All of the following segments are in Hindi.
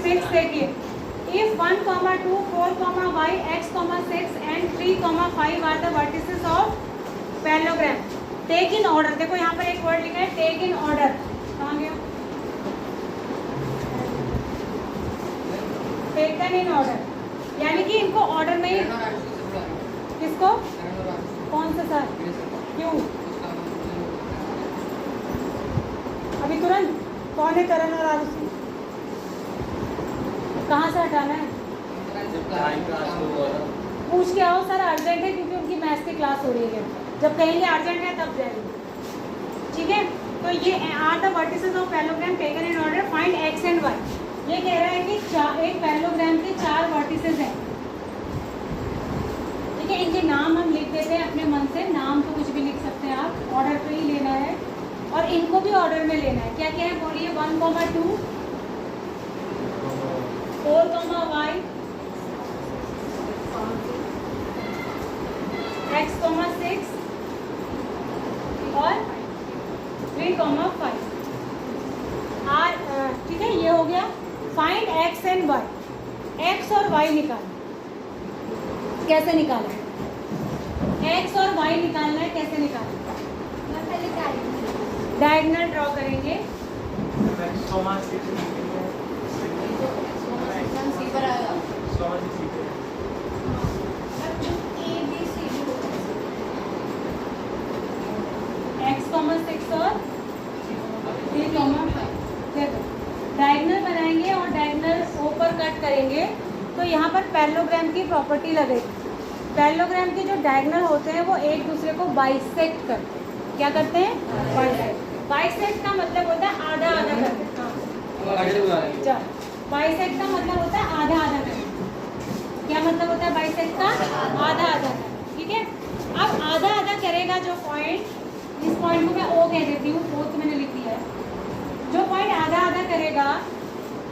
6 देखिए, if 1, 2, 4, y, x, 6 and 3, 5 are the vertices of parallelogram, take in order. देखो यहाँ पर एक वर्ड लिखा है टेक इन ऑर्डर, कहाँ गया? टेकन इन ऑर्डर, यानी कि इनको ऑर्डर में ही, किसको, कौन सा सर, क्यों अभी तुरंत, कौन है करण और आरुषि, कहाँ से हटाना है? पूछ के आओ सर, अर्जेंट है क्योंकि उनकी मैथ्स की क्लास हो रही है, जब कहेंगे अर्जेंट है तब जाएंगे, ठीक है। तो ये are the vertices of parallelogram taken in order, find x and y. ये कह रहा है कि एक पैरेललोग्राम के 4 वर्टिसेस हैं, ठीक है। इनके नाम हम लिख देते हैं अपने मन से, नाम तो कुछ भी लिख सकते हैं आप, ऑर्डर पे ही लेना है और इनको भी ऑर्डर में लेना है। क्या क्या है बोलिए? 1, 2, 4, y, x, 6 और 3, 5 आर, ठीक है। ये हो गया। Find x and y, x और वाई निकालना, कैसे निकालें? एक्स और वाई निकालना है, कैसे निकालें? डायगोनल ड्रॉ करेंगे, x, 6 और 3, 5 डायगोनल बनाएंगे और डायगोनल ऊपर कट करेंगे। तो यहाँ पर पैरेललोग्राम की प्रॉपर्टी लगेगी। पैरेललोग्राम के जो डायगोनल होते हैं वो एक दूसरे को बाइसेक्ट करते हैं। क्या करते हैं? बाइसेक्ट। बाइसेक्ट का मतलब होता है आधा आधा करते हैं। बाइसेक्ट का मतलब होता है आधा आधा करना। क्या मतलब होता है बाइसेक्ट का? आधा आधा करना, ठीक है। अब आधा आधा करेगा जो पॉइंट, इस पॉइंट को मैं ओ कह देती हूँ, ओ तो मैंने लिख दिया है। जो पॉइंट आधा आधा करेगा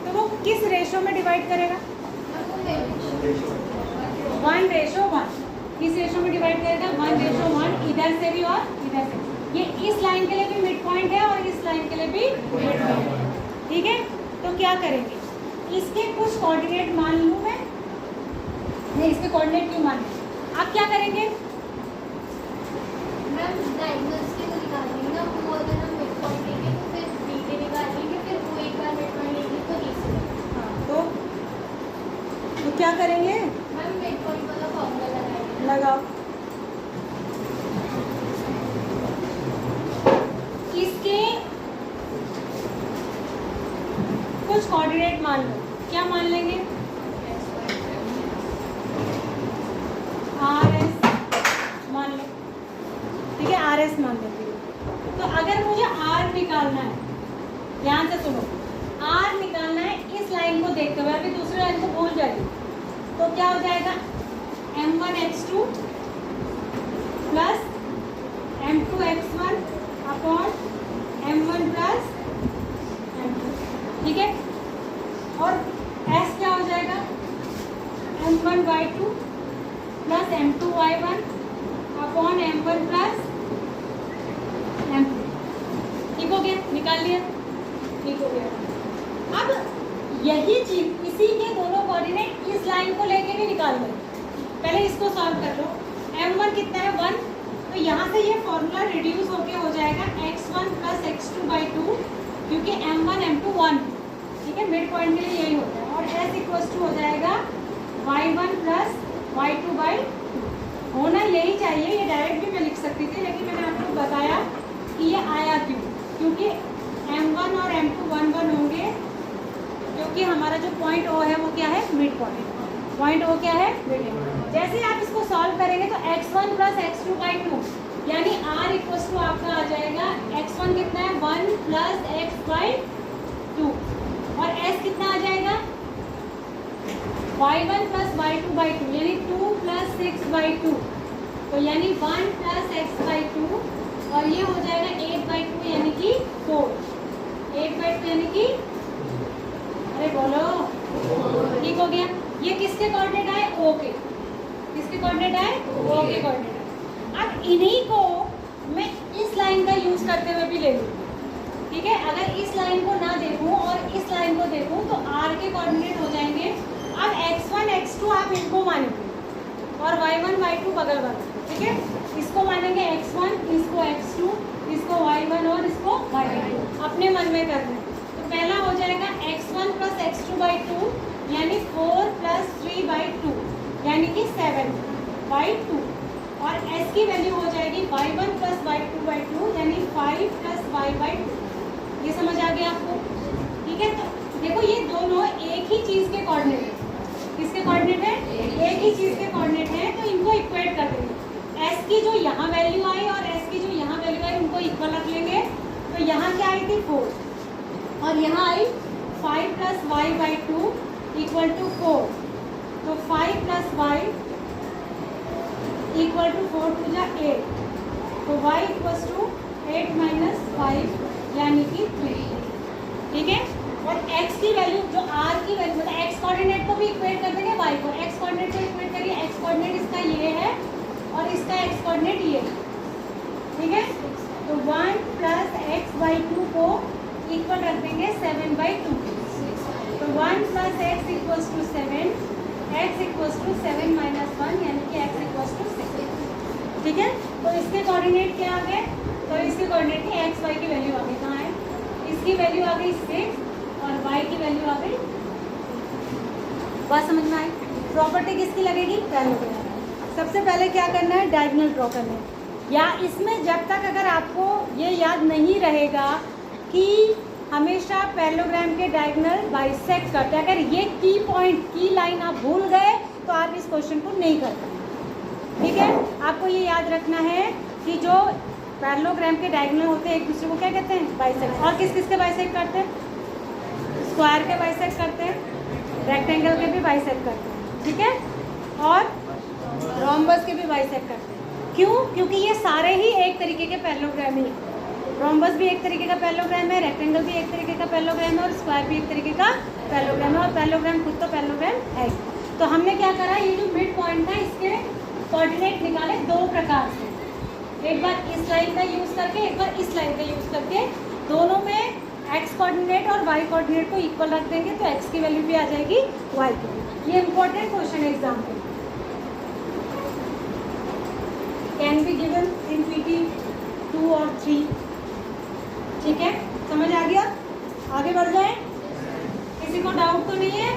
तो वो किस रेशो में डिवाइड करेगा? 1:1। किस रेशो में डिवाइड करेगा? 1:1, इधर से भी और इधर से। ये इस लाइन के लिए भी मिड पॉइंट है और इस लाइन के लिए भी मिड पॉइंट है, ठीक है। तो क्या करेंगे? इसके कुछ कोऑर्डिनेट मान लूँ मैं, नहीं इसके कोऑर्डिनेट क्यों मान लूँ? आप क्या करेंगे? मैम डायगोनल्स के तो निकालेंगे ना, वो अगर हम मिड पॉइंट लेंगे तो फिर बी के निकालेंगे, फिर वो एक बार मिड पॉइंट लेंगे तो ए से। हाँ, तो क्या करेंगे? मैम मिड पॉइंट वाला फॉर्मूला लगाएंगे। लगाओ। इसके कुछ कोऑर्डिनेट मान लो, क्या मान लेंगे? RS मान लो, ठीक है, RS मान लेते हैं। तो अगर मुझे R निकालना है, ध्यान से सुनो, R निकालना है इस लाइन को देखते हुए, अभी दूसरी लाइन को भूल जाइए। तो क्या हो जाएगा? M1x2 plus M2x1 upon M1 plus M2, ठीक है। और S क्या हो जाएगा? M1y2 plus M2y1 upon M1 plus M2, ठीक हो गया? निकाल लिया, ठीक हो गया। अब यही चीज, इसी के दोनों कोऑर्डिनेट इस लाइन को लेके भी निकाल दो। पहले इसको सॉल्व कर लो। M1 कितना है? 1। तो यहाँ से ये फॉर्मूला रिड्यूस होके हो जाएगा x1 प्लस x2/2, क्योंकि M1 M2 1, ठीक है। मिड पॉइंट के लिए यही होता है। और S इक्वल्स टू हो जाएगा y1 प्लस y2/2। होना यही चाहिए, ये डायरेक्ट भी मैं लिख सकती थी, लेकिन मैंने आपको बताया कि ये आया क्यों, क्योंकि M1 और M2 1 1 होंगे, क्योंकि हमारा जो पॉइंट O है वो क्या है? Mid point. पॉइंट O क्या है? Mid point. जैसे आप इसको सॉल्व करेंगे तो x1 प्लस x2/2 यानी R इक्वल्स टू आपका आ जाएगा, x1 कितना है? 1 प्लस x/2 और S कितना आ जाएगा? y1 प्लस y2/2 यानी 2 प्लस 6/2, तो यानी 1 प्लस x/2 और ये हो जाएगा 8/2 यानी कि 4। 8/2 यानी कि, अरे बोलो, ठीक हो गया। ये किसके कोऑर्डिनेट आए? O के। किसके कोऑर्डिनेट आए? O के कोऑर्डिनेट। अब इन्हीं को मैं इस लाइन का यूज करते हुए भी ले लूँ, ठीक है। अगर इस लाइन को ना देखूं और इस लाइन को देखूं तो r के कोऑर्डिनेट हो जाएंगे। अब x1 x2 आप इनको मानेंगे और y1 y2 बगल बगल, ठीक है। इसको मानेंगे x1, इसको x2, इसको y1 और इसको y2, अपने मन में करना है। तो पहला हो जाएगा x1 प्लस x2/2 यानी 4 प्लस 3/2 यानी कि 7/2 और s की वैल्यू हो जाएगी y1 प्लस y2/2 यानी 5 प्लस y/2। ये समझ आ गया आपको, ठीक है। तो देखो ये दोनों एक ही चीज़ के कोऑर्डिनेट है। किसके कोऑर्डिनेट है? एक ही चीज़ के कोऑर्डिनेट है, तो इनको इक्वेट कर देंगे। s की जो यहाँ वैल्यू आई और s की जो यहाँ वैल्यू आई उनको इक्वल रख लेंगे। तो यहाँ क्या आई थी 4 और यहाँ आई 5 प्लस y/2 इक्वल टू 4। तो 5 plus y equal to 4 two जा 8, तो y इक्वल टू 8 माइनस 5 यानी कि 3, ठीक है। और x की वैल्यू जो r की वैल्यू मतलब x कोऑर्डिनेट को भी इक्वेट कर देंगे y को। x कोऑर्डिनेट को इक्वेट करिए, x कोऑर्डिनेट इसका ये है और इसका x कोऑर्डिनेट ये है, ठीक है। तो 1 प्लस x/2 को इक्वल रख देंगे 7/2। तो 1 plus x equals to 7, x equals to 7 minus 1 यानी कि x इक्वल्स टू 6, ठीक है। तो इसके कोऑर्डिनेट क्या आ गए? तो इसके कोऑर्डिनेट की x y की वैल्यू आ गई, कहाँ है? इसकी वैल्यू आ गई 6 और y की वैल्यू आ गई। बात समझ में आई? प्रॉपर्टी किसकी लगेगी? पैरेललोग्राम। सबसे पहले क्या करना है? डायगोनल ड्रॉ करना है। या इसमें जब तक अगर आपको ये याद नहीं रहेगा कि हमेशा पैरेललोग्राम के डायगोनल बाइसेक्ट करते हैं, अगर ये की पॉइंट की लाइन आप भूल गए तो आप इस क्वेश्चन को नहीं कर पाएंगे, ठीक है। आपको ये याद रखना है कि जो पैरेललोग्राम के डायगोनल होते हैं एक दूसरे को क्या कहते हैं? बाइसेक्ट। और किस किस के बाइसेक्ट करते हैं? स्क्वायर के बाइसेक्ट करते हैं, रेक्टेंगल के भी बाइसेक्ट करते हैं, ठीक है, और रोम्बस के भी बाइसेक्ट करते हैं। क्यों? क्योंकि ये सारे ही एक तरीके के पैरेललोग्राम ही हैं। रोम्बस भी एक तरीके का पैरेललोग्राम है, रेक्टेंगल भी एक तरीके का पैरेललोग्राम है और स्क्वायर भी एक तरीके का पैरेललोग्राम है। और पैरेललोग्राम खुद तो पैरेललोग्राम है। तो हमने क्या करा, ये जो मिड पॉइंट था इसके कोऑर्डिनेट निकाले दो प्रकार से, एक बार इस लाइन का यूज़ करके, एक बार इस लाइन का यूज़ करके। दोनों में x कोऑर्डिनेट और y कोऑर्डिनेट को इक्वल रख देंगे तो x की वैल्यू भी आ जाएगी y की भी। ये इंपॉर्टेंट क्वेश्चन है एग्जाम में, can be given in PT 2 और 3, ठीक है। समझ आ गया? आगे बढ़ जाए, किसी को डाउट तो नहीं है?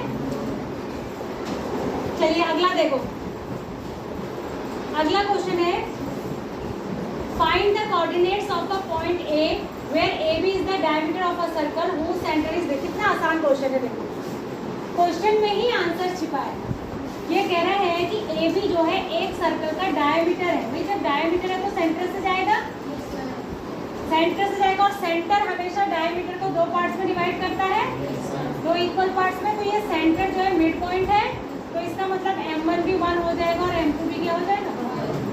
चलिए अगला देखो। अगला क्वेश्चन है find the coordinates of the point A where AB is the diameter of a circle whose center is this। कितना आसान क्वेश्चन है, देखो क्वेश्चन में ही आंसर छिपा है। ये कह रहा है कि AB जो है एक सर्कल का डायमीटर है। भाई जब डायमीटर है तो सेंटर से जाएगा, सेंटर से जाएगा और सेंटर हमेशा डायमीटर को दो पार्ट्स में डिवाइड करता है, दो इक्वल पार्ट्स में। तो ये सेंटर जो है मिड पॉइंट है, तो इसका मतलब M1 भी 1 हो जाएगा और M2 भी क्या हो जाएगा?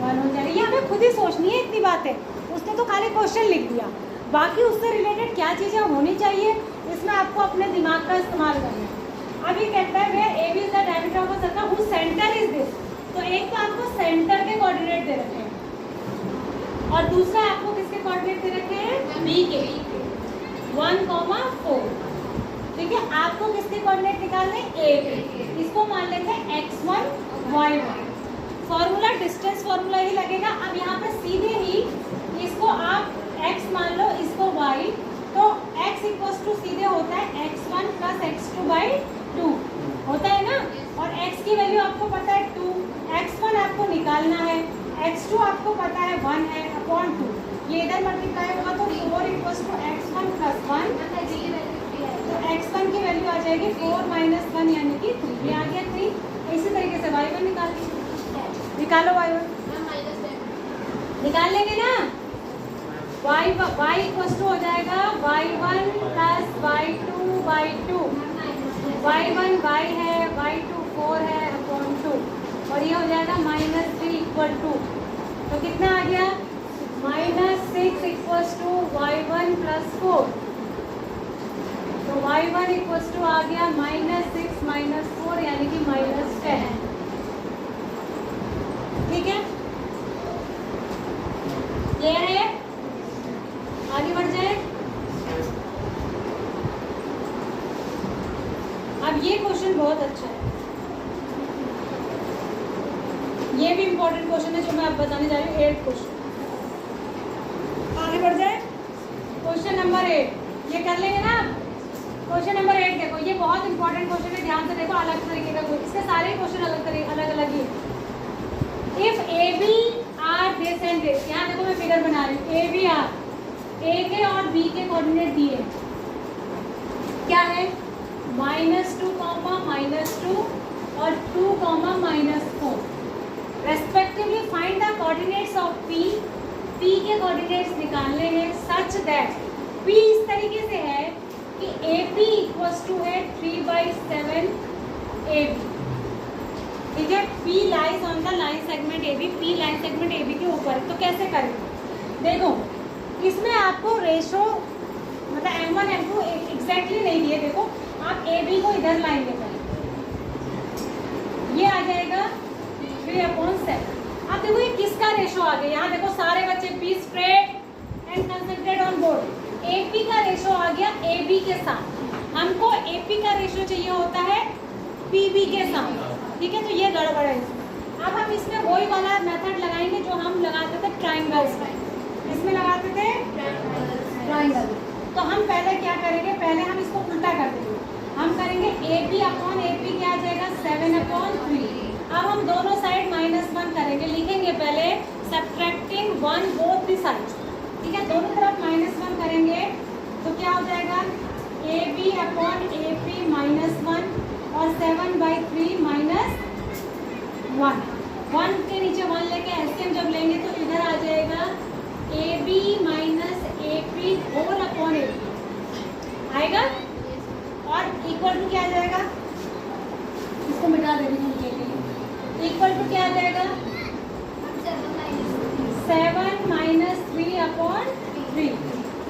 1 हो जाएगा। ये हमें खुद ही सोचनी है, इतनी बात है। उसने तो खाली क्वेश्चन लिख दिया, बाकी उससे रिलेटेड क्या चीज़ें होनी चाहिए इसमें आपको अपने दिमाग का इस्तेमाल करना है। अभी कहता है where AB is the diameter of a circle whose centre is this. तो एक तो आपको सेंटर के कोऑर्डिनेट दे रखे हैं और दूसरा आपको किसके कोऑर्डिनेट दे रखे हैं? B के 1, 4, ठीक है। आपको किसके कोऑर्डिनेट निकालने? A के। इसको मान लेते हैं x1 y1। Formula distance formula ही लगेगा। अब यहाँ पर सीधे ही इसको आप x मान लो, इसको y, तो x इक्वल्स टू सीधे होता है x1 प्लस x2/2 होता है ना। और x की वैल्यू आपको पता है 2, x1 आपको निकालना है, x2 आपको पता है 1 है अपॉन 2। ये इधर मल्टीप्लाई होगा तो 4 इक्वल्स टू x1 प्लस 1। तो x1 की वैल्यू आ जाएगी 4 माइनस 1 यानी कि 3। ये आ गया 3। इसी तरीके से y1 निकालो, y1 निकाल लेंगे ना। y इक्वल्स टू हो जाएगा y1 plus y2/2। y1 y है, y2 4 है अपॉन 2 और ये हो जाएगा -3 इक्वल टू, तो कितना आ गया? -6 इक्वल्स टू y1 प्लस 4। तो y1 इक्वल्स टू आ गया -6 माइनस 4 यानी कि -10, ठीक है। ये है, आगे बढ़ जाए। अब अब ये क्वेश्चन बहुत अच्छा है, ये भी इम्पोर्टेंट क्वेश्चन है जो मैं अब बताने जा रही हूँ। 8 क्वेश्चन, आगे बढ़ जाए। क्वेश्चन नंबर 8 ये कर लेंगे ना। क्वेश्चन नंबर 8 देखो, ये बहुत इंपॉर्टेंट क्वेश्चन है, ध्यान से देखो। अलग तरीके का, इसके सारे क्वेश्चन अलग अलग ही है। If A B are this and this, यहाँ देखो मैं फिगर बना रही हूँ। ए बी आर, ए के और बी के कोऑर्डिनेट दिए क्या है, -2, -2 और 2, -4 respectively. Find the coordinates of P, P के कोऑर्डिनेट्स निकालने हैं सच दैट पी इस तरीके से है कि ए पी इक्वल्स टू है 3/7 ए बी, ठीक है। P lies on the line segment A B, P line segment A B के ऊपर। तो कैसे करेंगे, देखो इसमें आपको रेशो मतलब m1 m2 एग्जैक्टली नहीं दिए। देखो आप ए बी को इधर लाएंगे पहले, ये आ जाएगा 3/7। अब देखो ये किसका रेशो आ गया, यहाँ देखो सारे बच्चे be straight and concentrate on board. AP का रेशो आ गया एबी के साथ, हमको एपी का रेशो चाहिए होता है पीबी के साथ, ठीक है। तो ये गड़बड़ है इसमें। अब हम इसमें वही वाला मेथड लगाएंगे जो हम लगाते थे ट्राइंगल्स में, इसमें लगाते थे ट्राइंगल। तो हम पहले क्या करेंगे, पहले हम इसको उल्टा कर देंगे। हम करेंगे AB अपॉन AP क्या आ जाएगा 7/3। अब हम दोनों साइड -1 करेंगे, लिखेंगे पहले सब्ट्रैक्टिंग 1 बोथ द साइड्स, ठीक है। दोनों तरफ -1 करेंगे तो क्या हो जाएगा AB अपॉन AP -1 और 7/3 -1। 1 के नीचे 1 लेके एलसीएम जब लेंगे तो इधर आ जाएगा AB - AP whole upon AP आएगा और इक्वल टू क्या आ जाएगा, इसको मिटा दे रही हूँ के लिए। इक्वल टू क्या आ जाएगा 7 - 3/3।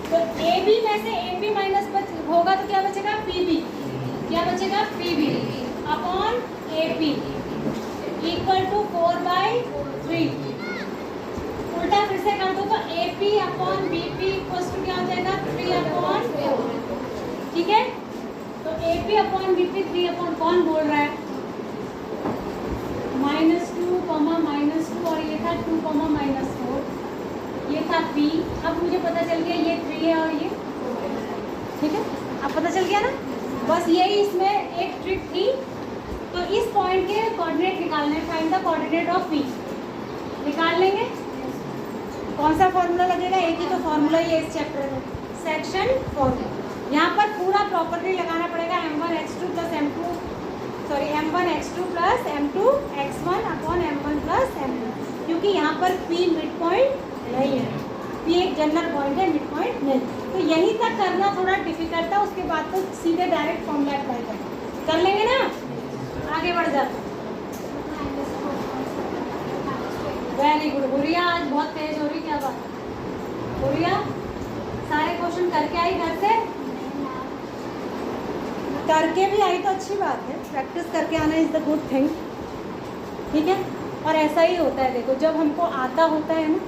तो AB में से AP माइनस होगा तो क्या बचेगा PB, क्या बचेगा PB upon AP equal to 4/3। उल्टा फिर से कर दो तो AP upon BP equal to क्या हो जाएगा 3/4, ठीक है। तो AP अपॉन BP 3/, कौन बोल रहा है -2, और ये था 2, -4, ये था P। अब मुझे पता चल गया ये 3 है और ये, ठीक है। अब पता चल गया ना, बस यही इसमें एक ट्रिक थी। तो इस पॉइंट के कोऑर्डिनेट निकालने, find the coordinate of P निकाल लेंगे। कौन सा फॉर्मूला लगेगा, एक ही तो फॉर्मूला ही है इस चैप्टर में, सेक्शन फॉर्मूला। यहाँ पर पूरा प्रॉपर्टी लगाना पड़ेगा m1x2 + m2 m2x1 upon m1 + m2, क्योंकि यहाँ पर P मिड पॉइंट नहीं है, P एक जनरल पॉइंट है, मिड पॉइंट नहीं। तो यहीं तक करना थोड़ा डिफिकल्ट था, उसके बाद तो सीधे डायरेक्ट फॉर्मूला अप्लाई कर लेंगे ना, आगे बढ़ जाते। वेरी गुड गुड़िया, आज बहुत तेज हो रही, क्या बात है गुड़िया, सारे क्वेश्चन करके आई घर से, करके भी आई तो अच्छी बात है, प्रैक्टिस करके आना इज़ द गुड थिंग, ठीक है। और ऐसा ही होता है, देखो जब हमको आता होता है ना,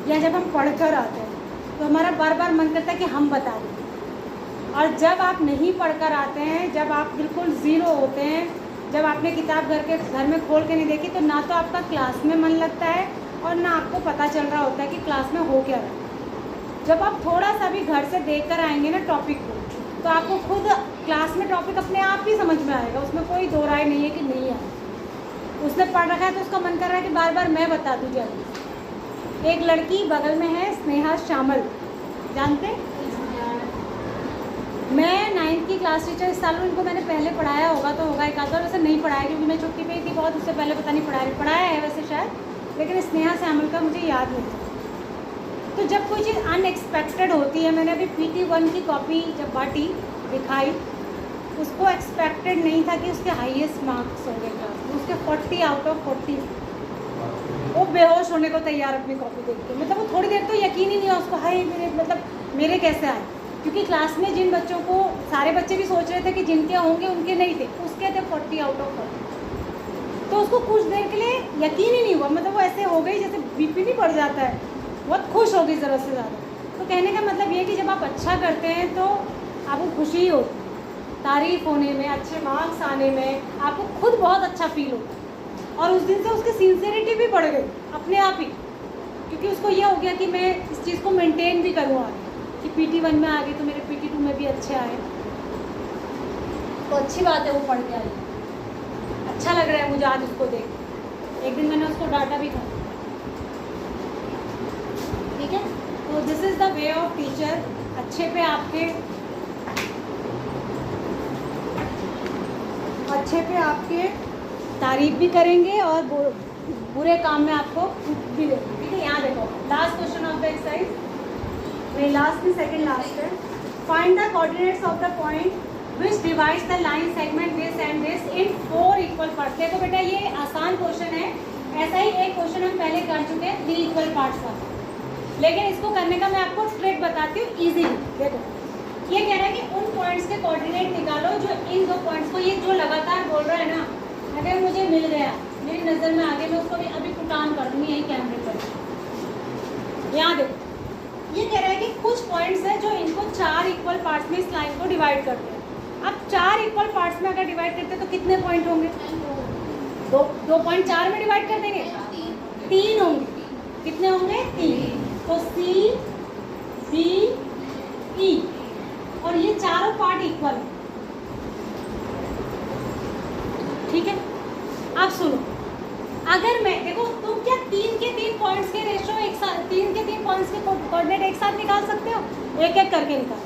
या जब हम पढ़कर आते हैं तो हमारा बार बार मन करता है कि हम बता दें। और जब आप नहीं पढ़कर आते हैं, जब आप बिल्कुल ज़ीरो होते हैं, जब आपने किताब घर में खोल के नहीं देखी, तो ना तो आपका क्लास में मन लगता है और ना आपको पता चल रहा होता है कि क्लास में हो क्या रहा है। जब आप थोड़ा सा भी घर से देख कर आएंगे ना टॉपिक को, तो आपको खुद क्लास में टॉपिक अपने आप ही समझ में आएगा, उसमें कोई दो राय नहीं है कि नहीं आए। उसने पढ़ रखा है तो उसका मन कर रहा है कि बार बार मैं बता दूँ जल्दी। एक लड़की बगल में है, स्नेहा शामल, जानते? मैं 9th की क्लास टीचर, इस साल इनको मैंने पहले पढ़ाया होगा तो होगा एक आधा, वैसे नहीं पढ़ाया क्योंकि मैं छुट्टी पे ही थी बहुत, उससे पहले पता नहीं पढ़ाया है वैसे शायद, लेकिन स्नेहा शामल का मुझे याद नहीं। तो जब कोई चीज़ अनएक्सपेक्टेड होती है, मैंने अभी PT1 की कॉपी जब बांटी दिखाई, उसको एक्सपेक्टेड नहीं था कि उसके हाईएस्ट मार्क्स होंगे क्लास में, उसके 40 आउट ऑफ 40। वो बेहोश होने को तैयार अपनी कॉपी देख के, मतलब वो थोड़ी देर तो यकीन ही नहीं हुआ उसको, हाय मेरे कैसे आए, क्योंकि क्लास में जिन बच्चों को, सारे बच्चे भी सोच रहे थे कि जिनके होंगे उनके नहीं थे, उसके थे 40 आउट ऑफ 40। तो उसको कुछ देर के लिए यकीन ही नहीं हुआ, मतलब वो ऐसे हो गई जैसे BP नहीं बढ़ जाता है, बहुत खुश हो गई ज़रूरत से ज़्यादा। तो कहने का मतलब ये है कि जब आप अच्छा करते हैं तो आपको खुशी ही होती है, तारीफ होने में, अच्छे मार्क्स आने में आपको खुद बहुत अच्छा फील होगा। और उस दिन से उसकी सिंसियरिटी भी बढ़ गई अपने आप ही, क्योंकि उसको ये हो गया कि मैं इस चीज़ को मेंटेन भी करूँ आगे, कि PT1 में आ गई तो मेरे PT2 में भी अच्छे आए, तो अच्छी बात है वो पढ़ के आई। अच्छा लग रहा है मुझे आज उसको देख के। एक दिन मैंने उसको डांटा भी था, ठीक है। तो this is the way of teacher. अच्छे पे आपके तारीफ भी करेंगे और बुरे काम में आपको भी देंगे, ठीक है। यहाँ देखो last question of the exercise, नहीं लास्ट नहीं सेकंड लास्ट है। Find the coordinates of the point which divides the line segment this and this in 4 equal parts. देखो बेटा ये आसान क्वेश्चन है, ऐसा ही एक क्वेश्चन हम पहले कर चुके हैं 3 इक्वल पार्ट्स का, लेकिन इसको करने का मैं आपको ट्रिक बताती हूँ इजीली। देखो ये कह रहा है कि उन पॉइंट्स के कोऑर्डिनेट निकालो जो इन 2 पॉइंट्स को, ये जो लगातार बोल रहा है ना, अगर मुझे मिल गया, मेरी नज़र में आगे, मैं उसको भी अभी पुटान कर दूँगी यही कैमरे पर। यहाँ देखो ये कह रहा है कि कुछ पॉइंट्स हैं जो इनको 4 इक्वल पार्ट्स में इस लाइन को डिवाइड करते हैं। अब 4 इक्वल पार्ट्स में अगर डिवाइड करते हैं तो कितने पॉइंट होंगे? 2 पॉइंट 4 में डिवाइड कर देंगे, 3 होंगे। कितने होंगे? 3। तो C, B, E, और ये चारों पार्ट इक्वल है, ठीक है। अब सुनो, अगर मैं देखो तुम क्या 3 के 3 पॉइंट्स के रेशो एक साथ, 3 के 3 पॉइंट्स के कोऑर्डिनेट एक साथ निकाल सकते हो? एक एक करके निकालो।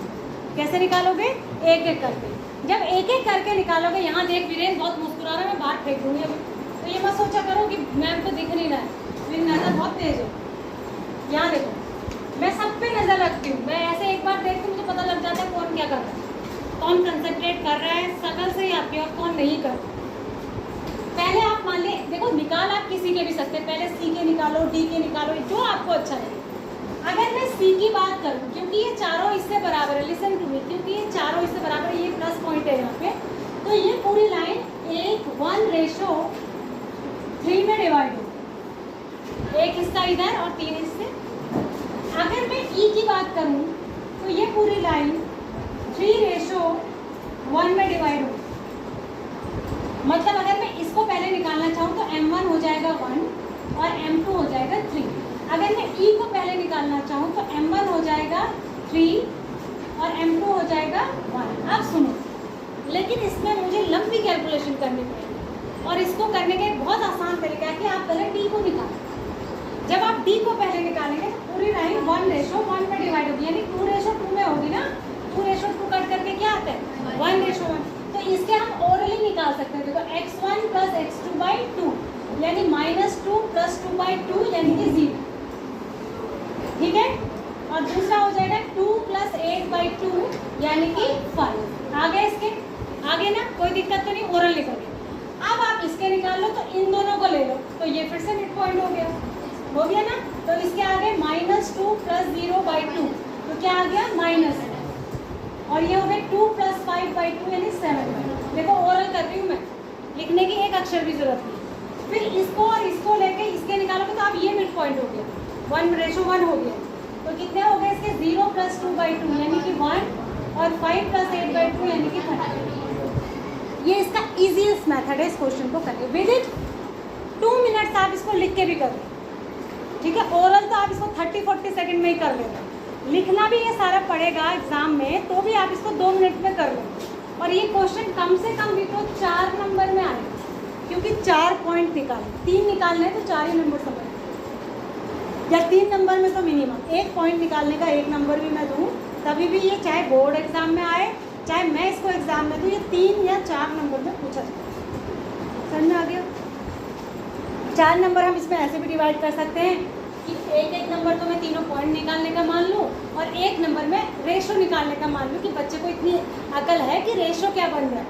कैसे निकालोगे? एक एक करके। जब एक एक करके निकालोगे, यहाँ देख वीरेन बहुत मुस्कुरा रहा है, मैं बाहर फेंक दूंगी अभी, तो ये मत सोचा करो कि मैम को दिख नहीं रहा है, मेरी नज़र बहुत तेज है। यहाँ देखो मैं सब पे नज़र रखती हूँ, मैं ऐसे एक बार देखती हूँ मुझे पता लग जाता है कौन क्या कर रहा है, कौन कंसंट्रेट कर रहा है, शकल से ही आपकी, और कौन नहीं कर रहा। पहले आप मान ले, देखो निकाल आप किसी के भी सकते हैं, पहले C के निकालो, D के निकालो, जो आपको अच्छा लगे। अगर मैं C की बात करूँ, क्योंकि ये चारों इससे बराबर है, लिसन टू मी, क्योंकि ये चारों इससे बराबर है, ये प्लस पॉइंट है यहाँ पे, तो ये पूरी लाइन 1:3 में डिवाइड हो, एक हिस्सा इधर और 3 हिस्से। अगर मैं E की बात करूँ तो ये पूरी लाइन 3:1 में डिवाइड हो, मतलब अगर मैं इसको पहले निकालना चाहूँ तो M1 हो जाएगा 1 और M2 हो जाएगा 3। अगर मैं E को पहले निकालना चाहूँ तो M1 हो जाएगा 3 और M2 हो जाएगा 1। अब सुनो, लेकिन इसमें मुझे लंबी कैलकुलेशन करनी पड़ेगी, और इसको करने का एक बहुत आसान तरीका है कि आप पहले D को निकालें। जब आप D को पहले निकालेंगे तो पूरी लाइन 1:1 में डिवाइड होगी, यानी 2:2 में होगी ना, 2:2 कट करके क्या आता है? 1:1। तो इसके हम ओरली निकाल सकते हैं। देखो x1 + x2/2 यानी -2 + 2/2 यानी कि 0, ठीक है। और दूसरा हो जाएगा 2 + 8/2 यानी कि 5। आगे इसके आगे ना कोई दिक्कत तो नहीं, ओरल निकल गया। अब आप इसके निकाल लो तो इन दोनों को ले लो, तो ये फिर से मिड पॉइंट हो गया ना। तो इसके आगे -2 + 0/2 तो क्या आ गया? -, और ये हो गए 2 + 5/2 यानी 7। देखो ओरल कर रही हूँ मैं, लिखने की एक अक्षर भी जरूरत नहीं। फिर इसको और इसको लेके इसके निकालोगे तो अब ये मिड पॉइंट हो गया, 1:1 हो गया। तो कितने हो गए इसके? 0 + 2/2 यानी कि 1 और 5 + 8/2 यानी कि 30। ये इसका ईजीएस्ट मेथड है इस क्वेश्चन को करने। विद इन 2 मिनट्स आप इसको लिख के भी कर लो, ठीक है। ओरल तो आप इसको 30-40 सेकंड में ही कर लेना, लिखना भी ये सारा पड़ेगा एग्जाम में, तो भी आप इसको 2 मिनट में कर लो। और ये क्वेश्चन कम से कम भी तो 4 नंबर में आएगा, क्योंकि 4 पॉइंट निकाले, 3 निकालने हैं तो 4 ही नंबर समझ, या 3 नंबर में तो मिनिमम 1 पॉइंट निकालने का 1 नंबर भी मैं दूँ, तभी भी ये चाहे बोर्ड एग्जाम में आए चाहे मैं इसको एग्जाम में दूँ, ये 3 या 4 नंबर में पूछा जाए। समझ में आ गया? 4 नंबर हम इसमें ऐसे भी डिवाइड कर सकते हैं कि एक नंबर तो मैं तीनों पॉइंट निकालने का मान लूँ, और 1 नंबर में रेशो निकालने का मान लूँ कि बच्चे को इतनी अकल है कि रेशो क्या बन रहा है।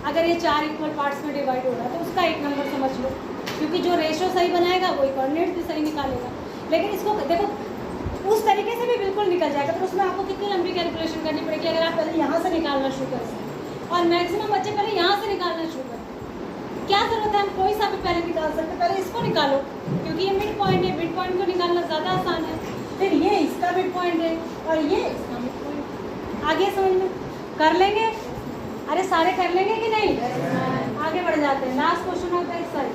अगर ये 4 इक्वल पार्ट्स में डिवाइड हो रहा है तो उसका 1 नंबर समझ लो, क्योंकि जो रेशो सही बनाएगा वही कोऑर्डिनेट भी सही निकालेगा। लेकिन इसको देखो उस तरीके से भी बिल्कुल निकल जाएगा, तो उसमें आपको कितनी लंबी कैलकुलेशन करनी पड़ेगी। अगर आप पहले यहाँ से निकालना शुरू करें, और मैक्सिमम बच्चे पहले यहाँ से निकालना शुरू करें, क्या जरूरत है? हम कोई सा भी पहले निकाल सकते, पहले इसको निकालो, क्योंकि ये मिड पॉइंट है, मिड पॉइंट को निकालना ज़्यादा आसान है। फिर ये इसका मिड पॉइंट है और ये इसका मिड पॉइंट, आगे समझ में कर लेंगे। अरे सारे कर लेंगे कि नहीं? आगे बढ़ जाते हैं। Last question of the exercise,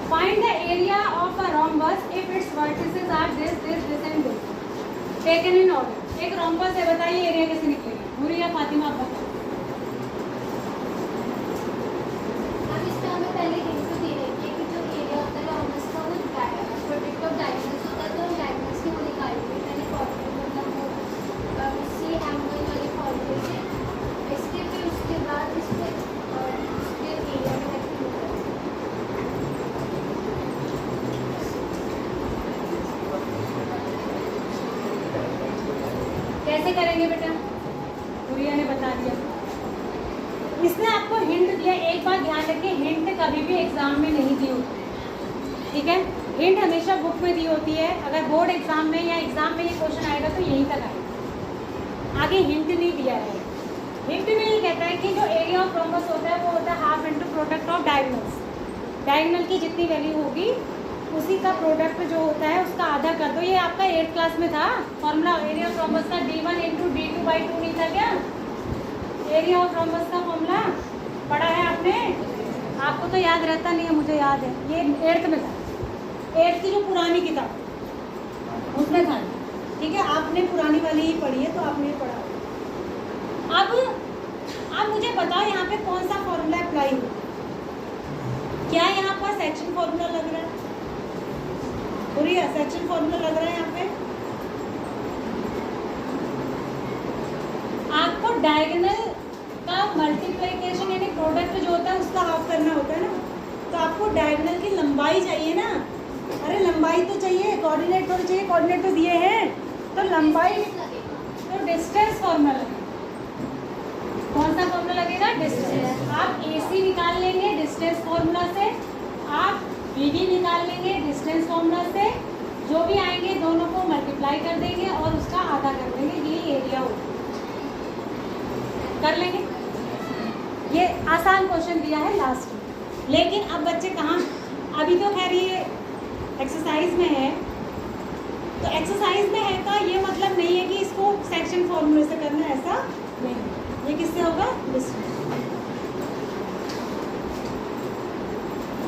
find the area of a rhombus if its vertices are this and this taken in order. एक रोम्बस है, बताइए एरिया कैसे निकलेगा? पूरी या फातिमा आप बताओ। अब इसका हमें पहले हिंट दे रही है कि जो एरिया होता है रोम्बस का वो प्रोडक्ट ऑफ डायगोनल्स होता है, तो हम डायगोनल्स की वो निकालेंगे पहले कोऑर्डिनेट मतलब वो सी एंगल वाले कोऑर्डिनेट से इसके फिर उसके बाद इसके उसके एरिया में रखेंगे। कैसे करेंगे बेटा? गुड़िया ने बता दिया। इसने आपको हिंट दिया। एक बात ध्यान रखिए, हिंट कभी भी एग्जाम में नहीं दी होती, ठीक है? हिंट हमेशा बुक में दी होती है। अगर बोर्ड एग्जाम में या एग्जाम में ये क्वेश्चन आएगा तो यहीं तक आएगा, आगे हिंट नहीं दिया है। हिंट में ये कहता है कि जो एरिया ऑफ रोम्बस होता है वो होता है half into product of diagonals. Diagonal की जितनी वैल्यू होगी उसी का प्रोडक्ट जो होता है उसका आधा कर दो। ये आपका 8th क्लास में था फॉर्मूला एरिया ऑफ रोम्बस का, d1 इंटू d2/2 नहीं था क्या? एरिया ऑफ रोम्बस का फॉर्मूला पढ़ा है आपने? आपको तो याद रहता नहीं है, मुझे याद है। ये 8th में था, 8th की जो पुरानी किताब उसमें था, ठीक है? आपने पुरानी वाली ही पढ़ी है तो आपने ये पढ़ा। अब मुझे बताओ यहाँ पे कौन सा फॉर्मूला अप्लाई हो? क्या यहाँ पर सेक्शन फॉर्मूला लग रहा है? पूरी सेक्शन फॉर्मूला लग रहा है यहाँ पे? आपको डायगोनल का मल्टीप्लिकेशन यानी प्रोडक्ट जो होता है उसका हाफ करना होता है ना, तो आपको डायगोनल की लंबाई चाहिए ना। अरे लंबाई तो चाहिए, कोऑर्डिनेट थोड़ी चाहिए, कोऑर्डिनेट तो दिए हैं तो लंबाई, तो डिस्टेंस फॉर्मूला लगेगा। कौन सा फॉर्मूला लगेगा? डिस्टेंस। आप AC निकाल लेंगे डिस्टेंस फॉर्मूला से, आप BD निकाल लेंगे डिस्टेंस फॉर्मूला से, जो भी आएंगे दोनों को मल्टीप्लाई कर देंगे और उसका आधा कर देंगे, ये एरिया होगा। कर लेंगे। ये आसान क्वेश्चन दिया है लास्ट में, लेकिन अब बच्चे कहाँ, अभी तो खैर ये एक्सरसाइज में है, तो एक्सरसाइज में है का ये मतलब नहीं है कि इसको सेक्शन फॉर्मूले से करना है, ऐसा नहीं। ये किससे होगा? डिस्टेंस।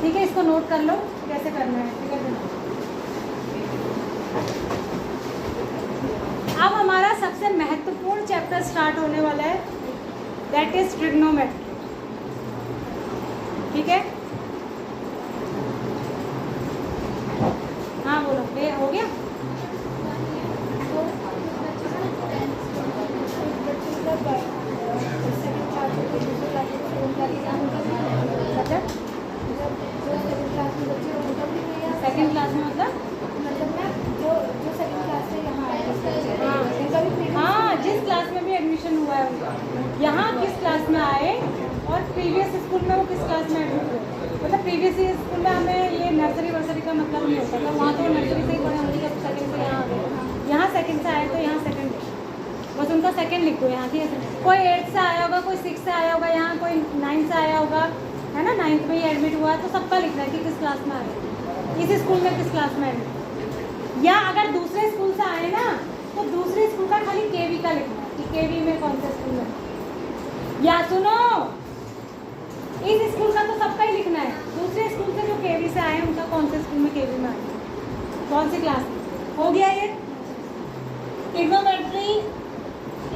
ठीक है, इसको नोट कर लो कैसे करना है, ठीक है? अब हमारा सबसे महत्वपूर्ण चैप्टर स्टार्ट होने वाला है, दैट इज ट्रिग्नोमेट्री, ठीक है? हाँ बोलो, ये हो गया? सेकंड क्लास में मतलब जो सेकंड क्लास से यहाँ आए, हाँ, जिस क्लास में भी एडमिशन हुआ है उनका, यहाँ किस क्लास में आए और प्रीवियस स्कूल में वो किस क्लास में एडमिट हुए। मतलब प्रीवियस स्कूल में हमें ये नर्सरी वर्सरी का मतलब नहीं होता था, वहाँ तो नर्सरी से ही पढ़े होंगे, जब सेकंड से यहाँ आ गए, यहाँ सेकंड से आए तो यहाँ सेकंड, बस उनका सेकंड लिख दो यहाँ की। कोई 8th से आया होगा, कोई 6 से आया होगा, यहाँ कोई 9 से आया होगा, है ना? 9th में ही एडमिट हुआ तो सबका लिखना है कि किस क्लास में आए, इस स्कूल में किस क्लास में एडमिट। या अगर दूसरे स्कूल से आए ना तो दूसरे स्कूल का खाली KV का लिखना है कि KV में कौन सा स्कूल है। या सुनो, इस स्कूल का तो सबका ही लिखना है, दूसरे स्कूल से जो KV से आए उनका कौन से स्कूल में KV में आए, कौन सी क्लास में। हो गया ये? Trigonometry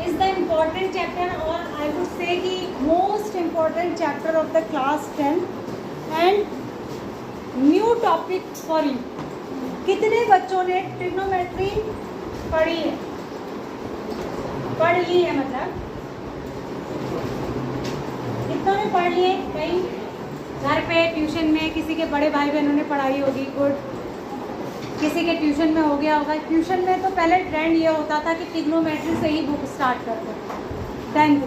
is the important chapter, और आई वुड से कि most important chapter of the class 10 and new topic for you. कितने बच्चों ने ट्रिग्नोमेट्री पढ़ी है? पढ़ ली है, मतलब कितनों ने पढ़ लिए? कहीं घर पे ट्यूशन में किसी के बड़े भाई बहनों ने पढ़ाई होगी, गुड। किसी के ट्यूशन में हो गया होगा। ट्यूशन में तो पहले ट्रेंड ये होता था कि ट्रिग्नोमेट्री से ही बुक स्टार्ट करते थे 10th,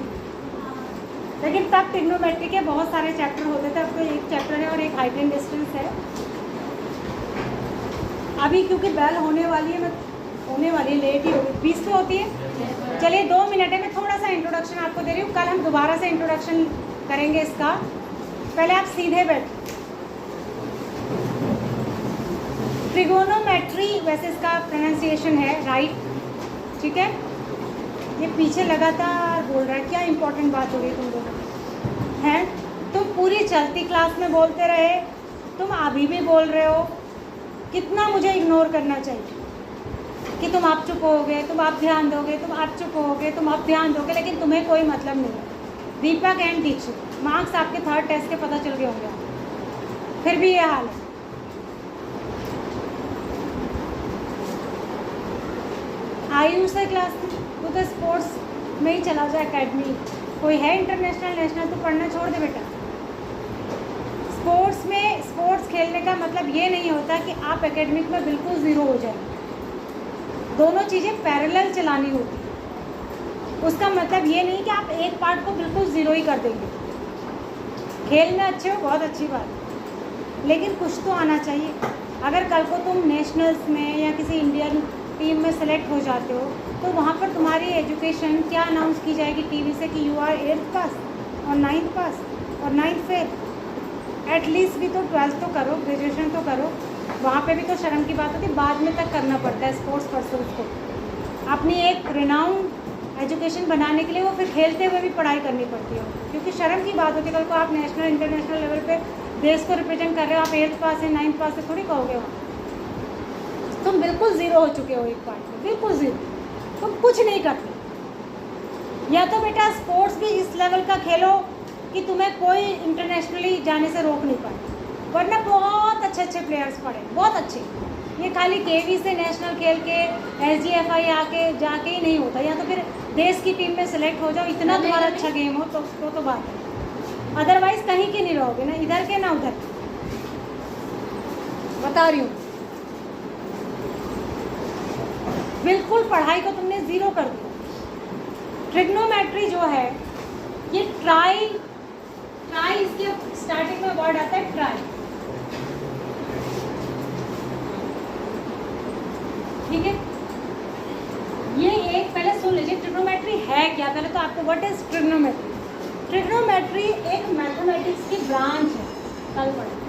लेकिन तब ट्रिग्नोमेट्री के बहुत सारे चैप्टर होते थे। अब तो एक चैप्टर है और एक हाइट एंड डिस्टेंस है। अभी क्योंकि बेल होने वाली है, लेट ही होगी, 20 पे होती है। चलिए 2 मिनट है, मैं थोड़ा सा इंट्रोडक्शन आपको दे रही हूँ, कल हम दोबारा से इंट्रोडक्शन करेंगे इसका। पहले आप सीधे बैठ। ट्रिगोनोमेट्री वैसे इसका प्रोनाउंसिएशन है राइट, ठीक है? ये पीछे लगातार बोल रहा है, क्या इंपॉर्टेंट बात हो गई तुम लोग हैं? तुम पूरी चलती क्लास में बोलते रहे, तुम अभी भी बोल रहे हो। कितना मुझे इग्नोर करना चाहिए कि तुम आप चुप होगे, तुम आप ध्यान दोगे, तुम आप चुप होगे, तुम आप ध्यान दोगे, लेकिन तुम्हें कोई मतलब नहीं है। दीपक एंड टीचर, मार्क्स आपके थर्ड टेस्ट के पता चल गए होंगे, फिर भी ये हाल है। आयु से क्लास तू तो स्पोर्ट्स में ही चला जाए, एकेडमी कोई है इंटरनेशनल नेशनल, तो पढ़ना छोड़ दे बेटा। स्पोर्ट्स में स्पोर्ट्स खेलने का मतलब ये नहीं होता कि आप एकेडमिक में बिल्कुल ज़ीरो हो जाए। दोनों चीज़ें पैरेलल चलानी होती है। उसका मतलब ये नहीं कि आप एक पार्ट को बिल्कुल ज़ीरो ही कर देंगे। खेल में अच्छे हो, बहुत अच्छी बात है, लेकिन कुछ तो आना चाहिए। अगर कल को तुम नेशनल्स में या किसी इंडियन टीम में सेलेक्ट हो जाते हो, तो वहाँ पर तुम्हारी एजुकेशन क्या अनाउंस की जाएगी टीवी से कि यू आर 8th पास और 9th पास और 9th फेल। एटलीस्ट भी तो 12th तो करो, ग्रेजुएशन तो करो। वहाँ पे भी तो शर्म की बात होती है, बाद में तक करना पड़ता है स्पोर्ट्स पर्सन को। अपनी एक रिनाउंड एजुकेशन बनाने के लिए वो फिर खेलते हुए भी पढ़ाई करनी पड़ती है, क्योंकि शर्म की बात होती है। कल को आप नेशनल इंटरनेशनल लेवल पे देश को रिप्रेजेंट कर रहे हो, आप 8th पास है 9th पास है थोड़ी कहोगे वहाँ। तुम बिल्कुल ज़ीरो हो चुके हो एक पार्ट में, बिल्कुल ज़ीरो, तुम कुछ नहीं करते। या तो बेटा स्पोर्ट्स भी इस लेवल का खेलो कि तुम्हें कोई इंटरनेशनली जाने से रोक नहीं पाए, वरना बहुत अच्छे अच्छे प्लेयर्स पड़े, बहुत अच्छे। ये खाली केवी से नेशनल खेल के SGFI आके जाके ही नहीं होता, या तो फिर देश की टीम में सेलेक्ट हो जाओ, इतना तुम्हारा अच्छा गेम हो तो बात है। अदरवाइज कहीं के नहीं रहोगे, ना इधर के ना उधर, बता रही हूँ। बिल्कुल पढ़ाई को तुमने ज़ीरो कर दिया। ट्रिग्नोमेट्री जो है ये ट्राई इसके स्टार्टिंग में वर्ड आता है ट्राई, ठीक है। ये एक पहले सुन लीजिए ट्रिग्नोमेट्री है क्या। पहले तो आपको व्हाट इज ट्रिग्नोमेट्री। ट्रिग्नोमेट्री एक मैथमेटिक्स की ब्रांच है, कल पढ़े।